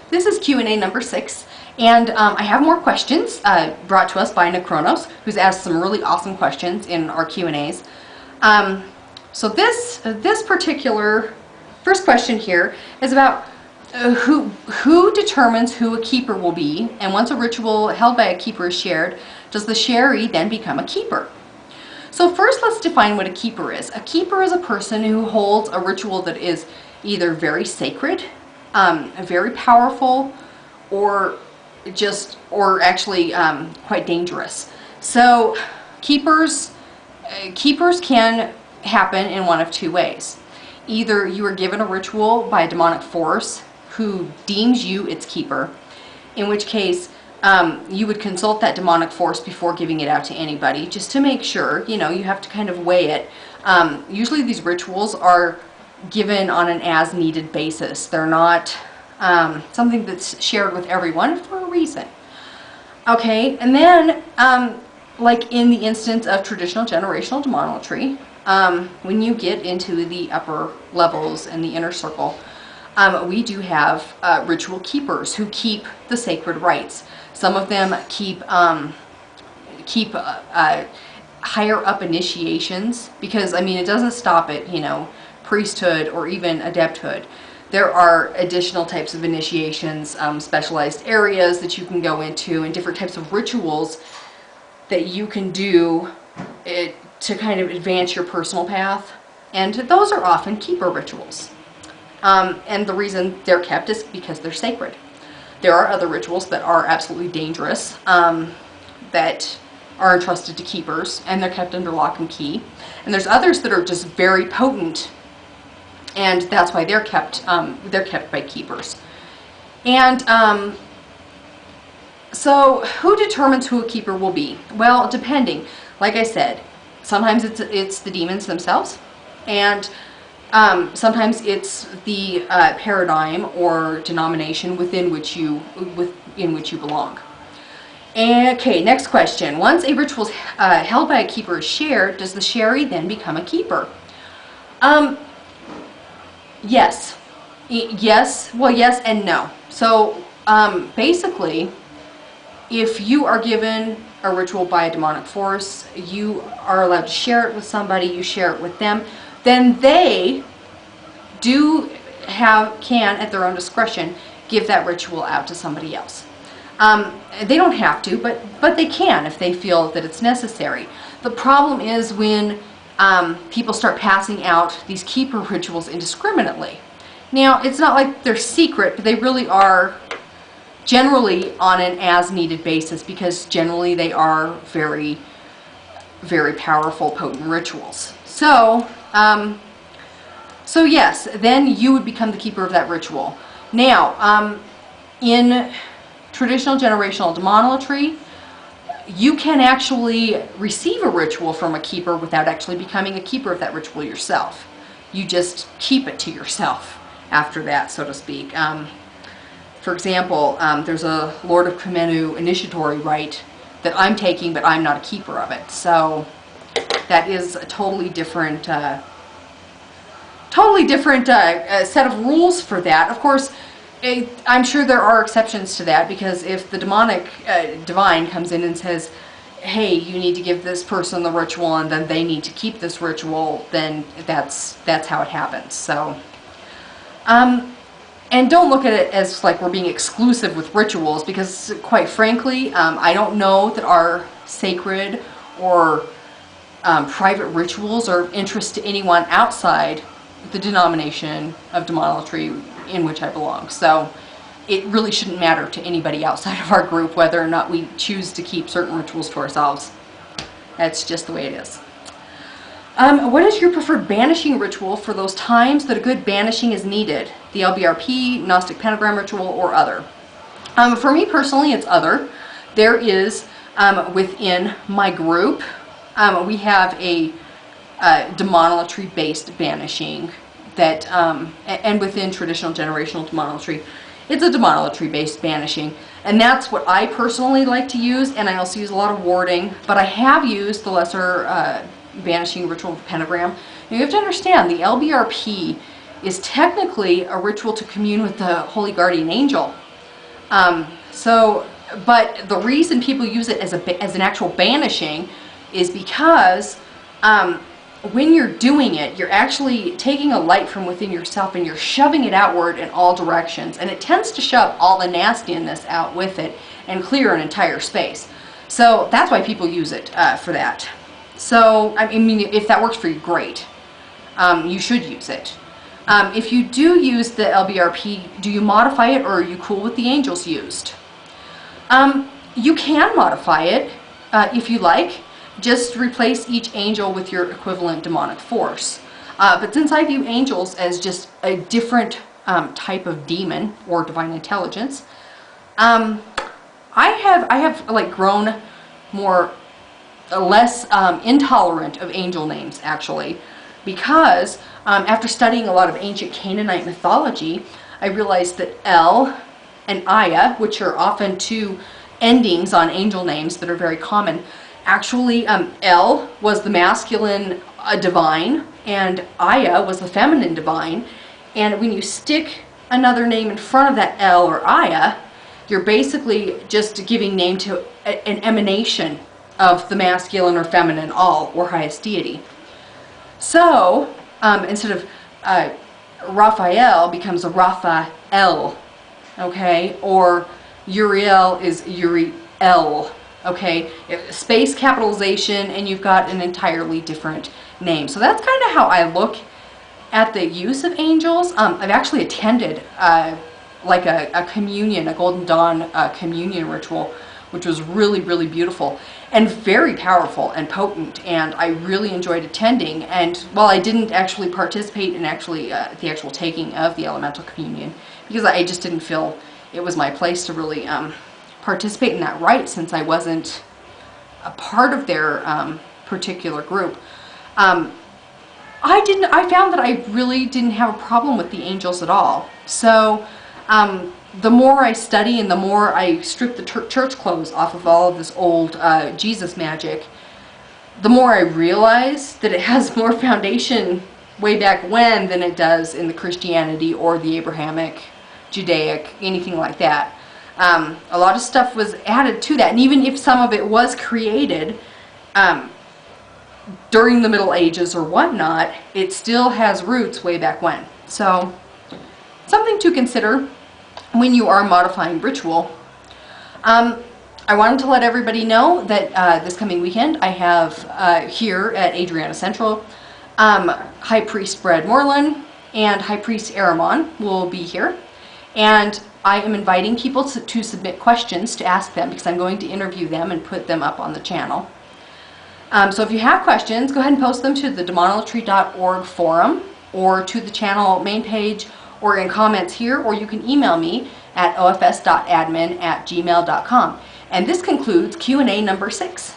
This is Q&A number 6, and I have more questions brought to us by Necronos, who's asked some really awesome questions in our Q&As. So this particular first question here is about who determines who a keeper will be, and once a ritual held by a keeper is shared, does the sharee then become a keeper? So first, let's define what a keeper is. A keeper is a person who holds a ritual that is either very sacred, very powerful, or actually quite dangerous. So keepers can happen in one of two ways. Either you are given a ritual by a demonic force who deems you its keeper, in which case you would consult that demonic force before giving it out to anybody, just to make sure. You have to kind of weigh it. Usually these rituals are given on an as-needed basis. They're not something that's shared with everyone for a reason. Okay, and then like in the instance of traditional generational demonolatry, when you get into the upper levels and the inner circle, we do have ritual keepers who keep the sacred rites. Some of them keep higher up initiations, because it doesn't stop at priesthood or even adepthood. There are additional types of initiations, specialized areas that you can go into, and different types of rituals that you can do to kind of advance your personal path, and those are often keeper rituals. And the reason they're kept is because they're sacred. There are other rituals that are absolutely dangerous, that are entrusted to keepers, and they're kept under lock and key. And there's others that are just very potent, and that's why they're kept by keepers. And so who determines who a keeper will be? Well, depending. Like I said, sometimes it's the demons themselves, and sometimes it's the paradigm or denomination within which you belong. Okay, next question. Once a ritual is held by a keeper is shared, does the sharee then become a keeper? Yes. Well, yes and no. So basically, if you are given a ritual by a demonic force, you are allowed to share it with somebody, you share it with them, then they can at their own discretion give that ritual out to somebody else. They don't have to, but they can if they feel that it's necessary. The problem is when people start passing out these keeper rituals indiscriminately. Now, it's not like they're secret, but they really are generally on an as-needed basis, because generally they are very, very powerful, potent rituals. So yes, then you would become the keeper of that ritual. Now, in traditional generational demonolatry, you can actually receive a ritual from a keeper without actually becoming a keeper of that ritual yourself. You just keep it to yourself after that, so to speak. For example, there's a Lord of Kremenu initiatory rite that I'm taking, but I'm not a keeper of it. So that is a totally different set of rules for that. Of course, I'm sure there are exceptions to that, because if the demonic divine comes in and says, hey, you need to give this person the ritual and then they need to keep this ritual, then that's how it happens. So and don't look at it as like we're being exclusive with rituals, because quite frankly, I don't know that our sacred or private rituals are of interest to anyone outside the denomination of demonolatry in which I belong. So it really shouldn't matter to anybody outside of our group whether or not we choose to keep certain rituals to ourselves. That's just the way it is. What is your preferred banishing ritual for those times that a good banishing is needed? The LBRP, Gnostic Pentagram ritual, or other? For me personally, it's other. There is, within my group, we have a demonolatry-based banishing that, and within traditional generational demonolatry, it's a demonolatry-based banishing. And that's what I personally like to use, and I also use a lot of warding, but I have used the lesser banishing ritual of the pentagram. Now you have to understand, the LBRP is technically a ritual to commune with the Holy Guardian Angel. But the reason people use it as an actual banishing is because when you're doing it, you're actually taking a light from within yourself and you're shoving it outward in all directions. And it tends to shove all the nastiness out with it and clear an entire space. So that's why people use it for that. So, I mean, if that works for you, great. You should use it. If you do use the LBRP, do you modify it, or are you cool with the angels used? You can modify it if you like. Just replace each angel with your equivalent demonic force. But since I view angels as just a different type of demon or divine intelligence, I have like grown less intolerant of angel names, actually, because after studying a lot of ancient Canaanite mythology, I realized that El and Aya, which are often two endings on angel names that are very common, actually El was the masculine divine and Aya was the feminine divine. And when you stick another name in front of that El or Aya, you're basically just giving name to an emanation of the masculine or feminine all or highest deity. So instead of Raphael becomes a Raphael, okay, or Uriel is Uriel, okay, space capitalization, and you've got an entirely different name. So that's kind of how I look at the use of angels. I've actually attended like a communion, a Golden Dawn communion ritual, which was really, really beautiful and very powerful and potent, and I really enjoyed attending. And while I didn't actually participate in the actual taking of the elemental communion, because I just didn't feel it was my place to really participate in that rite, since I wasn't a part of their particular group, I found that I really didn't have a problem with the angels at all. So the more I study and the more I strip the church clothes off of all of this old Jesus magic, the more I realize that it has more foundation way back when than it does in the Christianity or the Abrahamic, Judaic, anything like that. A lot of stuff was added to that, and even if some of it was created during the Middle Ages or whatnot, it still has roots way back when. So, something to consider when you are modifying ritual. I wanted to let everybody know that this coming weekend I have here at Adrianna Central, High Priest Brad Moreland and High Priest Aramon will be here, and I am inviting people to submit questions to ask them, because I'm going to interview them and put them up on the channel. So if you have questions, go ahead and post them to the demonolatry.org forum or to the channel main page or in comments here, or you can email me at ofs.admin@gmail.com. And this concludes Q&A number 6.